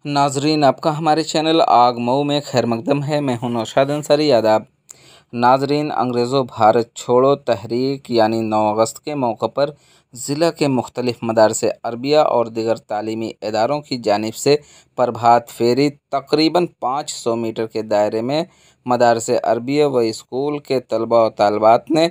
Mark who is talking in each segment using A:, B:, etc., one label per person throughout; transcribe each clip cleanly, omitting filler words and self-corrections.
A: नाजरीन, आपका हमारे चैनल आग मऊ में खैर मकदम है। मैं हूं नौशाद अंसारी। आदाब नाजरीन, अंग्रेज़ों भारत छोड़ो तहरीक यानी 9 अगस्त के मौके पर ज़िला के मुख्तलिफ मदारसे अरबिया और दीगर तालीमी इदारों की जानिब से प्रभात फेरी तकरीबन 500 मीटर के दायरे में मदारसे अरबिया व स्कूल के तलबा व तालबात ने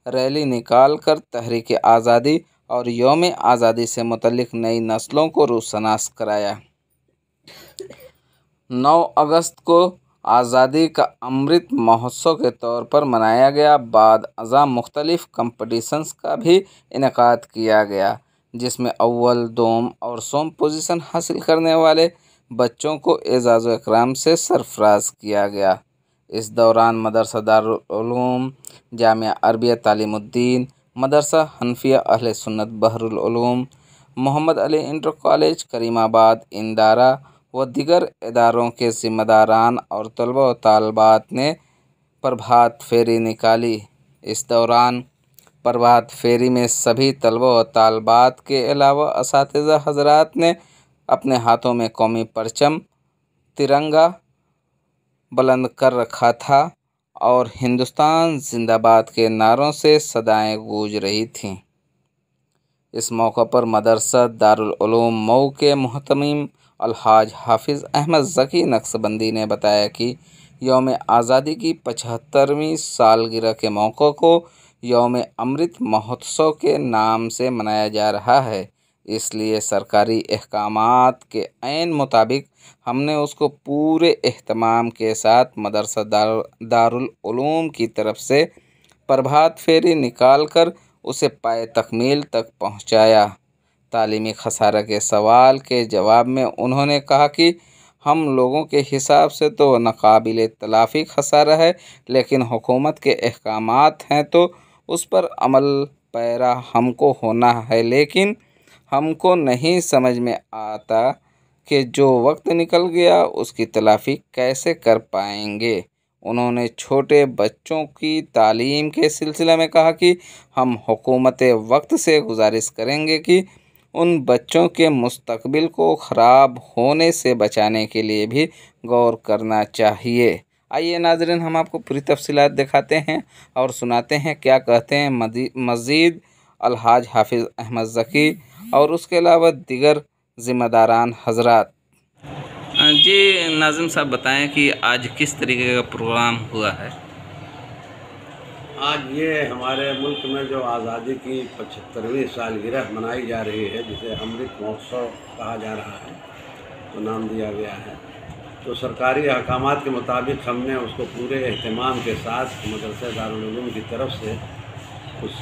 A: रैली निकाल कर तहरीक आज़ादी और यौम आज़ादी से मुतल्लिक नई नस्लों को रूशनास कराया। 9 अगस्त को आज़ादी का अमृत महोत्सव के तौर पर मनाया गया। बाद अज़ां मुख्तलिफ़ कंपटीशंस का भी इनेकाद किया गया, जिसमें अव्वल, दोम और सोम पोजीशन हासिल करने वाले बच्चों को एज़ाज़ व इकराम से सरफराज किया गया। इस दौरान मदरसा दारुल उलूम, जामिया अरबिया तालीमुद्दीन, मदरसा हनफिया अहले सुन्नत बहरुल उलूम, मोहम्मद अली इंटर कॉलेज करीमाबाद, इंदारा व दीगर इदारों के ज़िम्मेदारान और तलबा व तालबात ने प्रभात फेरी निकाली। इस दौरान प्रभात फेरी में सभी तलबा व तालबात के अलावा असातिज़ा हज़रात ने अपने हाथों में कौमी परचम तिरंगा बुलंद कर रखा था और हिंदुस्तान जिंदाबाद के नारों से सदाएं गूंज रही थीं। इस मौके पर मदरसा दारुल उलूम मऊ के मुहतमिम अलहाज हाफिज़ अहमद ज़की नक्शबंदी ने बताया कि यौम आज़ादी की 75वीं सालगिरह के मौके को यौम अमृत महोत्सव के नाम से मनाया जा रहा है, इसलिए सरकारी अहकामात के ऐन मुताबिक हमने उसको पूरे एहतमाम के साथ मदरसा दारुल उलूम की तरफ से प्रभात फेरी निकाल कर उसे पाए तकमील तक पहुंचाया। तालीमी खसारा के सवाल के जवाब में उन्होंने कहा कि हम लोगों के हिसाब से तो नाकाबिले तलाफ़ी खसारा है, लेकिन हुकूमत के अहकामात हैं तो उस पर अमल पैरा हमको होना है। लेकिन हमको नहीं समझ में आता कि जो वक्त निकल गया उसकी तलाफ़ी कैसे कर पाएंगे। उन्होंने छोटे बच्चों की तालीम के सिलसिले में कहा कि हम हुकूमत वक्त से गुजारिश करेंगे कि उन बच्चों के मुस्तकबिल को ख़राब होने से बचाने के लिए भी गौर करना चाहिए। आइए नाज़रीन, हम आपको पूरी तफसीलात दिखाते हैं और सुनाते हैं क्या कहते हैं मज़ीद अलहाज हाफिज़ अहमद ज़की और उसके अलावा दीगर ज़िम्मेदारान हज़रात। जी नाज़िम साहब, बताएं कि आज किस तरीके का प्रोग्राम हुआ है?
B: आज ये हमारे मुल्क में जो आज़ादी की 75वीं सालगिरह मनाई जा रही है, जिसे अमृत महोत्सव कहा जा रहा है, तो नाम दिया गया है, तो सरकारी अहकामात के मुताबिक हमने उसको पूरे एहतमाम के साथ मदरसा दारुल उलूम की तरफ से उस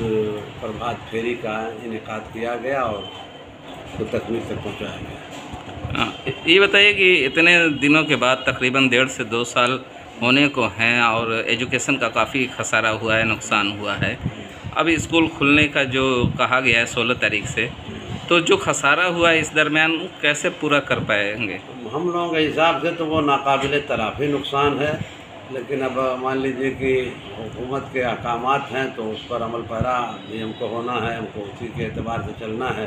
B: प्रभात फेरी का इनेकाद किया गया और उसको तकमील तक पहुँचाया गया।
A: ये बताइए कि इतने दिनों के बाद तकरीबन 1.5 से 2 साल होने को हैं और एजुकेशन का काफ़ी खसारा हुआ है, नुकसान हुआ है। अब स्कूल खुलने का जो कहा गया है 16 तारीख से, तो जो खसारा हुआ है इस दरमियान कैसे पूरा कर पाएंगे?
B: हम लोगों के हिसाब से तो वो नाकाबिले तलाफ़ी नुकसान है, लेकिन अब मान लीजिए कि हुकूमत के अहकामात हैं तो उस पर अमल पैरा भी हमको होना है, हमको उसी के एतबार से चलना है।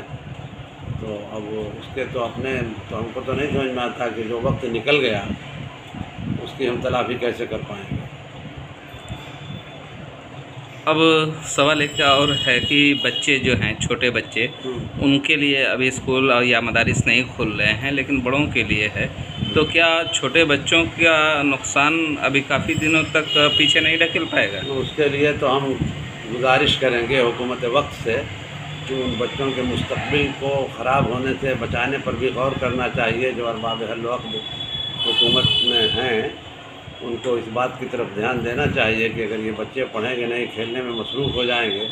B: तो अब उसके तो हमको तो नहीं समझ में आता कि जो वक्त निकल गया उसकी हम तलाफ़ी कैसे कर पाएंगे।
A: अब सवाल एक और है कि बच्चे जो हैं, छोटे बच्चे, उनके लिए अभी स्कूल या मदारिस नहीं खुल रहे हैं, लेकिन बड़ों के लिए है, तो क्या छोटे बच्चों का नुकसान अभी काफ़ी दिनों तक पीछे नहीं ढकेल पाएगा?
B: तो उसके लिए तो हम गुजारिश करेंगे हुकूमत वक्त से कि उन बच्चों के मुस्तकबिल को ख़राब होने से बचाने पर भी गौर करना चाहिए। जो अरबाब हल वक्त हुकूमत में हैं, उनको इस बात की तरफ ध्यान देना चाहिए कि अगर ये बच्चे पढ़ेंगे नहीं, खेलने में मसरूफ़ हो जाएंगे,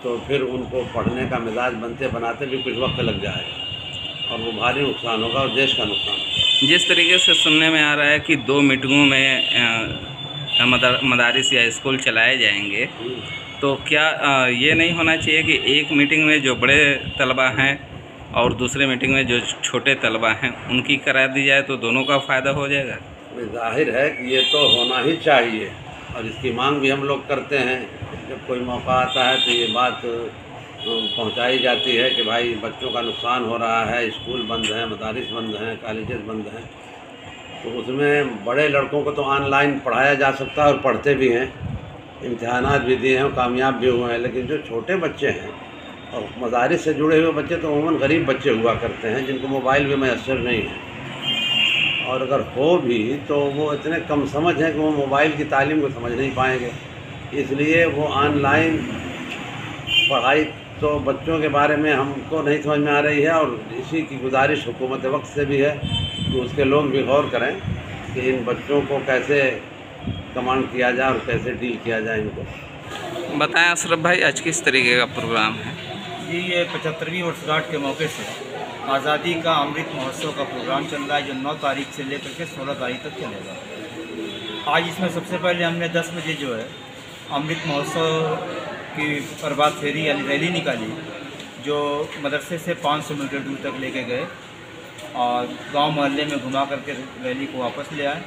B: तो फिर उनको पढ़ने का मिजाज बनते बनाते भी कुछ वक्त लग जाएगा और वो भारी नुकसान होगा और देश का नुकसान होगा।
A: जिस तरीके से सुनने में आ रहा है कि 2 मीटिंगों में मदारिस या स्कूल चलाए जाएंगे, तो क्या ये नहीं होना चाहिए कि एक मीटिंग में जो बड़े तलबा हैं और दूसरे मीटिंग में जो छोटे तलबा हैं उनकी करा दी जाए तो दोनों का फ़ायदा हो जाएगा?
B: ज़ाहिर है कि ये तो होना ही चाहिए और इसकी मांग भी हम लोग करते हैं। जब कोई मौका आता है तो ये बात पहुंचाई जाती है कि भाई बच्चों का नुकसान हो रहा है, स्कूल बंद हैं, मदारिस बंद हैं, कॉलेजेस बंद हैं। तो उसमें बड़े लड़कों को तो ऑनलाइन पढ़ाया जा सकता है और पढ़ते भी हैं, इम्तिहानात भी दिए हैं, कामयाब भी हुए हैं। लेकिन जो छोटे बच्चे हैं और मदारिस से जुड़े हुए बच्चे तो अमूमन गरीब बच्चे हुआ करते हैं, जिनको मोबाइल भी मैसर नहीं है, और अगर हो भी तो वो इतने कम समझ हैं कि वो मोबाइल की तालीम को समझ नहीं पाएंगे। इसलिए वो ऑनलाइन पढ़ाई तो बच्चों के बारे में हमको नहीं समझ में आ रही है, और इसी की गुजारिश हुकूमत वक्त से भी है कि उसके लोग भी गौर करें कि इन बच्चों को कैसे कमांड किया जाए और कैसे डील किया जाए इनको।
A: बताएं अशरफ भाई, आज किस तरीके का प्रोग्राम है?
C: जी, ये 75वीं वर्षगांठ के मौके से आज़ादी का अमृत महोत्सव का प्रोग्राम चल रहा है, जो 9 तारीख से लेकर के 16 तारीख तक चलेगा। आज इसमें सबसे पहले हमने 10 बजे जो है अमृत महोत्सव की प्रभात फेरी यानी रैली निकाली, जो मदरसे से 500 मीटर दूर तक लेके गए और गांव मोहल्ले में घुमा करके रैली को वापस ले आए।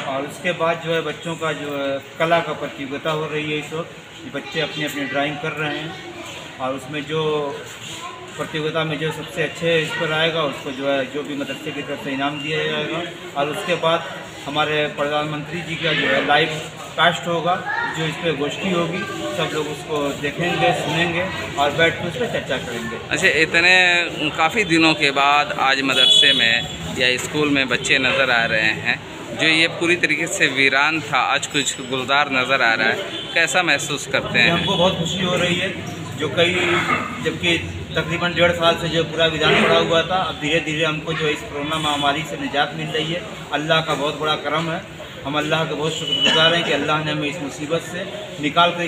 C: और उसके बाद जो है बच्चों का जो है कला का प्रतियोगिता हो रही है इस वक्त। बच्चे अपनी अपनी ड्राइंग कर रहे हैं और उसमें जो प्रतियोगिता में जो सबसे अच्छे इस पर आएगा उसको जो है जो भी मदरसे की तरफ से इनाम दिया जाएगा। और उसके बाद हमारे प्रधानमंत्री जी का जो है लाइव कास्ट होगा, जो इस पर गोष्ठी होगी, सब लोग उसको देखेंगे, सुनेंगे और बैठ कर उस पर चर्चा करेंगे।
A: अच्छा, इतने काफ़ी दिनों के बाद आज मदरसे में या स्कूल में बच्चे नज़र आ रहे हैं, जो ये पूरी तरीके से वीरान था, आज कुछ गुलजार नज़र आ रहा है, कैसा महसूस करते हैं?
C: हमको बहुत खुशी हो रही है, जो जबकि तकरीबन 1.5 साल से जो पूरा विधान पड़ा हुआ था, अब धीरे धीरे हमको जो इस कोरोना महामारी से निजात मिल रही है। अल्लाह का बहुत बड़ा करम है, हम अल्लाह के बहुत शुक्रगुजार हैं कि अल्लाह ने हमें इस मुसीबत से निकाल कर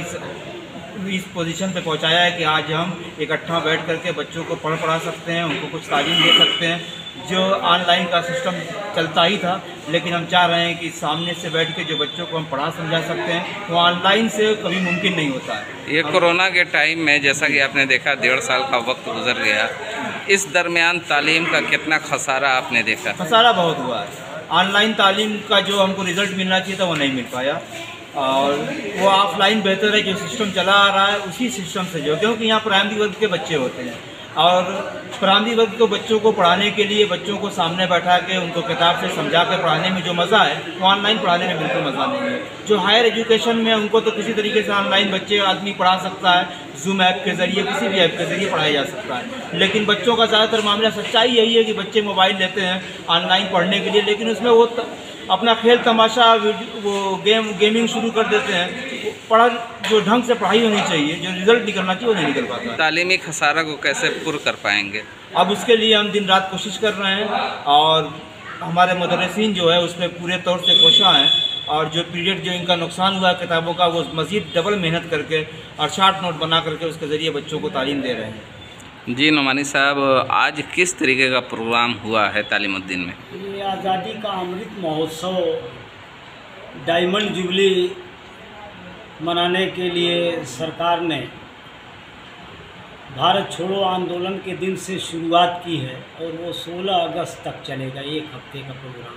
C: इस पोजीशन पे पहुंचाया है कि आज हम इकट्ठा बैठ करके बच्चों को पढ़ा सकते हैं, उनको कुछ तालीम दे सकते हैं। जो ऑनलाइन का सिस्टम चलता ही था, लेकिन हम चाह रहे हैं कि सामने से बैठ के जो बच्चों को हम पढ़ा समझा सकते हैं, वो ऑनलाइन से कभी मुमकिन नहीं होता है।
A: ये कोरोना के टाइम में जैसा कि आपने देखा 1.5 साल का वक्त गुजर गया, इस दरमियान तालीम का कितना खसारा आपने देखा?
C: खसारा बहुत हुआ है। ऑनलाइन तालीम का जो हमको रिज़ल्ट मिलना चाहिए था वो नहीं मिल पाया, और वो ऑफलाइन बेहतर है। जो सिस्टम चला आ रहा है उसी सिस्टम से जो, क्योंकि यहाँ प्राइमरी वर्ग के बच्चे होते हैं और प्राइमरी वर्ग के बच्चों को पढ़ाने के लिए बच्चों को सामने बैठा के उनको किताब से समझा के पढ़ाने में जो मज़ा है वो ऑनलाइन पढ़ाने में बिल्कुल मज़ा नहीं है। जो हायर एजुकेशन में उनको तो किसी तरीके से ऑनलाइन बच्चे आदमी पढ़ा सकता है, जूम ऐप के ज़रिए, किसी भी ऐप के ज़रिए पढ़ाया जा सकता है। लेकिन बच्चों का ज़्यादातर मामला सच्चाई यही है कि बच्चे मोबाइल लेते हैं ऑनलाइन पढ़ने के लिए, लेकिन उसमें वो अपना खेल तमाशा वो गेमिंग शुरू कर देते हैं। जो ढंग से पढ़ाई होनी चाहिए, जो रिज़ल्ट निकलना चाहिए वो नहीं निकल पाता।
A: तालीमी खसारा को कैसे पूरा कर पाएंगे?
C: अब उसके लिए हम दिन रात कोशिश कर रहे हैं और हमारे मुदर्रिसीन जो है उस पर पूरे तौर से कोशा हैं, और जो पीरियड जो इनका नुकसान हुआ किताबों का वो मज़ीद डबल मेहनत करके और शार्ट नोट बना करके उसके ज़रिए बच्चों को तालीम दे रहे हैं।
A: जी नोमानी साहब, आज किस तरीके का प्रोग्राम हुआ है तालीमुद्दीन में?
D: ये आज़ादी का अमृत महोत्सव डायमंड जुबली मनाने के लिए सरकार ने भारत छोड़ो आंदोलन के दिन से शुरुआत की है और वो 16 अगस्त तक चलेगा, 1 हफ्ते का प्रोग्राम।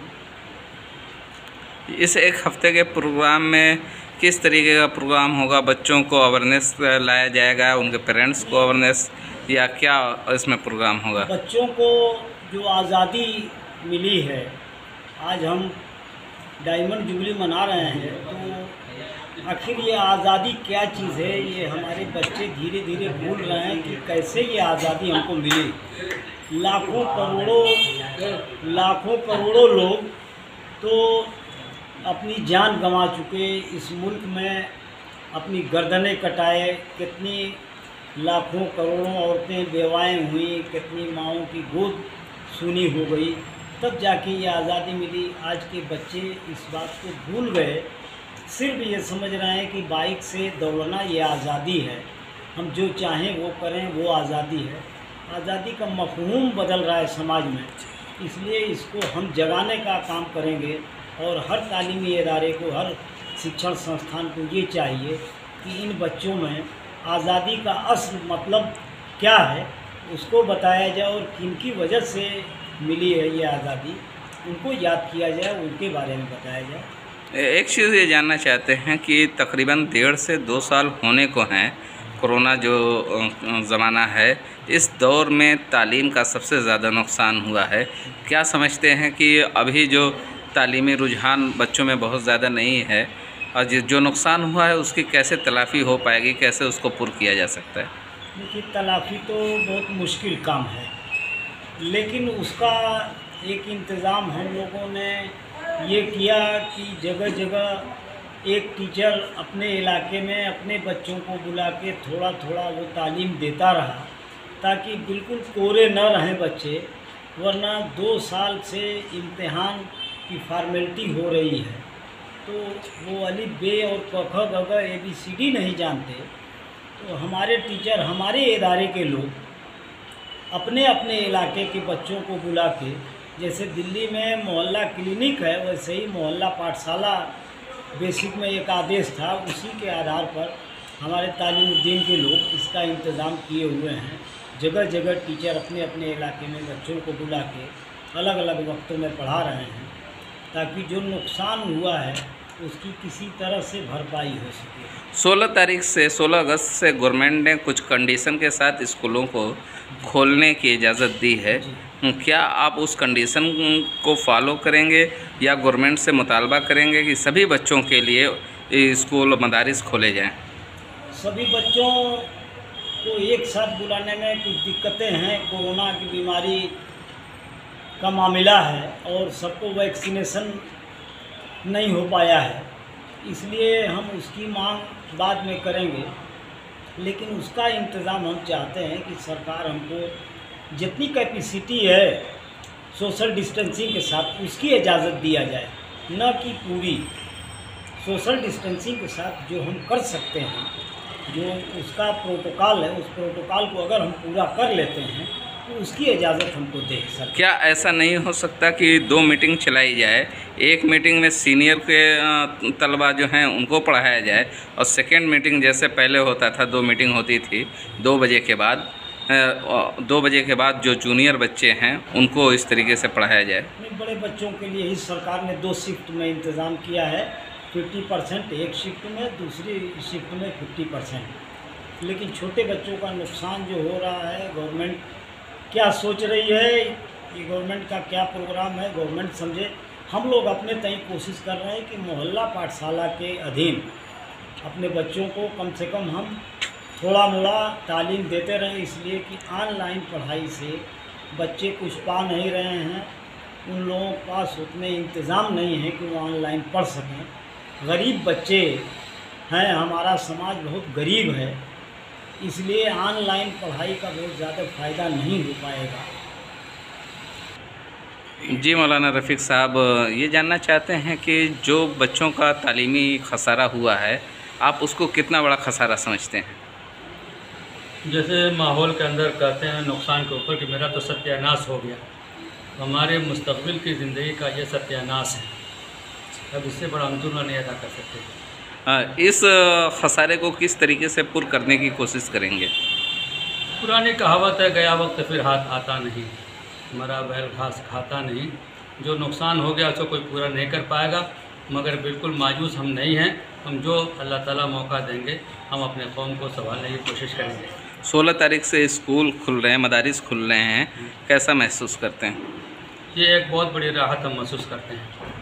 A: इस 1 हफ्ते के प्रोग्राम में किस तरीके का प्रोग्राम होगा? बच्चों को अवेयरनेस लाया जाएगा, उनके पेरेंट्स को अवेयरनेस, या क्या इसमें प्रोग्राम होगा?
D: बच्चों को जो आज़ादी मिली है, आज हम डायमंड जुबली मना रहे हैं, तो आखिर ये आज़ादी क्या चीज़ है, ये हमारे बच्चे धीरे धीरे भूल रहे हैं कि कैसे ये आज़ादी हमको मिली। लाखों करोड़ों लोग तो अपनी जान गंवा चुके, इस मुल्क में अपनी गर्दनें कटाए, कितनी लाखों करोड़ों औरतें बेवाएँ हुई, कितनी माँओं की गोद सूनी हो गई, तब जाके ये आज़ादी मिली। आज के बच्चे इस बात को भूल गए, सिर्फ ये समझ रहे हैं कि बाइक से दौड़ना ये आज़ादी है, हम जो चाहें वो करें, वो आज़ादी है। आज़ादी का मफ़हूम बदल रहा है समाज में, इसलिए इसको हम जगाने का काम करेंगे। और हर तालीमी इदारे को, हर शिक्षण संस्थान को ये चाहिए कि इन बच्चों में आज़ादी का असल मतलब क्या है उसको बताया जाए, और किनकी वजह से मिली है ये आज़ादी उनको याद किया जाए, उनके बारे में बताया जाए।
A: एक चीज़ ये जानना चाहते हैं कि तकरीबन 1.5 से 2 साल होने को हैं कोरोना जो ज़माना है, इस दौर में तालीम का सबसे ज़्यादा नुकसान हुआ है। क्या समझते हैं कि अभी जो तालीमी रुझान बच्चों में बहुत ज़्यादा नहीं है और जो नुकसान हुआ है उसकी कैसे तलाफ़ी हो पाएगी, कैसे उसको पूरा किया जा सकता है?
D: देखिए, तलाफ़ी तो बहुत मुश्किल काम है, लेकिन उसका एक इंतज़ाम हम लोगों ने ये किया कि जगह जगह एक टीचर अपने इलाके में अपने बच्चों को बुला के थोड़ा थोड़ा वो तालीम देता रहा, ताकि बिल्कुल कोरे न रहें बच्चे। वरना 2 साल से इम्तिहान की फॉर्मेलिटी हो रही है, तो वो अलिफ बे और क ख ग घ ABCD नहीं जानते। तो हमारे टीचर, हमारे इदारे के लोग अपने अपने इलाके के बच्चों को बुला के, जैसे दिल्ली में मोहल्ला क्लिनिक है, वैसे ही मोहल्ला पाठशाला बेसिक में एक आदेश था, उसी के आधार पर हमारे तालीमुद्दीन के लोग इसका इंतज़ाम किए हुए हैं। जगह जगह टीचर अपने अपने इलाके में बच्चों को बुला के अलग अलग वक्तों में पढ़ा रहे हैं, ताकि जो नुकसान हुआ है उसकी किसी तरह से भरपाई हो सके।
A: 16 अगस्त से गवर्नमेंट ने कुछ कंडीशन के साथ स्कूलों को खोलने की इजाज़त दी है। क्या आप उस कंडीशन को फॉलो करेंगे या गवर्नमेंट से मुतालबा करेंगे कि सभी बच्चों के लिए स्कूल मदारिस खोले जाएं?
D: सभी बच्चों को एक साथ बुलाने में कुछ दिक्कतें हैं। कोरोना की बीमारी का मामला है और सबको वैक्सीनेशन नहीं हो पाया है, इसलिए हम उसकी मांग बाद में करेंगे। लेकिन उसका इंतज़ाम हम चाहते हैं कि सरकार हमको जितनी कैपेसिटी है सोशल डिस्टेंसिंग के साथ उसकी इजाज़त दिया जाए, न कि पूरी। सोशल डिस्टेंसिंग के साथ जो हम कर सकते हैं, जो उसका प्रोटोकॉल है, उस प्रोटोकॉल को अगर हम पूरा कर लेते हैं तो उसकी इजाज़त हमको दे सर।
A: क्या ऐसा नहीं हो सकता कि 2 मीटिंग चलाई जाए, एक मीटिंग में सीनियर के तलबा जो हैं उनको पढ़ाया जाए और सेकेंड मीटिंग जैसे पहले होता था 2 मीटिंग होती थी 2 बजे के बाद, 2 बजे के बाद जो जूनियर बच्चे हैं उनको इस तरीके से पढ़ाया जाए?
D: बड़े बच्चों के लिए ही सरकार ने 2 शिफ्ट में इंतज़ाम किया है, 50% एक शिफ्ट में, दूसरी शिफ्ट में 50%। लेकिन छोटे बच्चों का नुकसान जो हो रहा है, गवर्नमेंट क्या सोच रही है, ये गवर्नमेंट का क्या प्रोग्राम है, गवर्नमेंट समझे। हम लोग अपने तय कोशिश कर रहे हैं कि मोहल्ला पाठशाला के अधीन अपने बच्चों को कम से कम हम थोड़ा मोड़ा तालीम देते रहें, इसलिए कि ऑनलाइन पढ़ाई से बच्चे कुछ पा नहीं रहे हैं, उन लोगों के पास उतने इंतज़ाम नहीं है कि वो ऑनलाइन पढ़ सकें। गरीब बच्चे हैं, हमारा समाज बहुत गरीब है, इसलिए ऑनलाइन पढ़ाई का बहुत ज़्यादा फ़ायदा नहीं हो पाएगा।
A: जी मौलाना रफ़ीक साहब, ये जानना चाहते हैं कि जो बच्चों का तालीमी खसारा हुआ है, आप उसको कितना बड़ा खसारा समझते हैं?
E: जैसे माहौल के अंदर कहते हैं नुकसान के ऊपर कि मेरा तो सत्यानाश हो गया, हमारे मुस्तकबिल की ज़िंदगी का ये सत्यानाश है। अब इससे बड़ा हम तुलना नहीं अदा कर सकते।
A: इस खसारे को किस तरीके से पूरा करने की कोशिश करेंगे?
E: पुरानी कहावत है, गया वक्त फिर हाथ आता नहीं, मरा बैल घास खाता नहीं। जो नुकसान हो गया उसको कोई पूरा नहीं कर पाएगा, मगर बिल्कुल मायूस हम नहीं हैं। हम जो अल्लाह ताला मौका देंगे हम अपने कौम को संभालने की कोशिश करेंगे।
A: 16 तारीख से स्कूल खुल रहे हैं, मदारिस खुल रहे हैं, कैसा महसूस करते हैं?
E: ये एक बहुत बड़ी राहत हम महसूस करते हैं।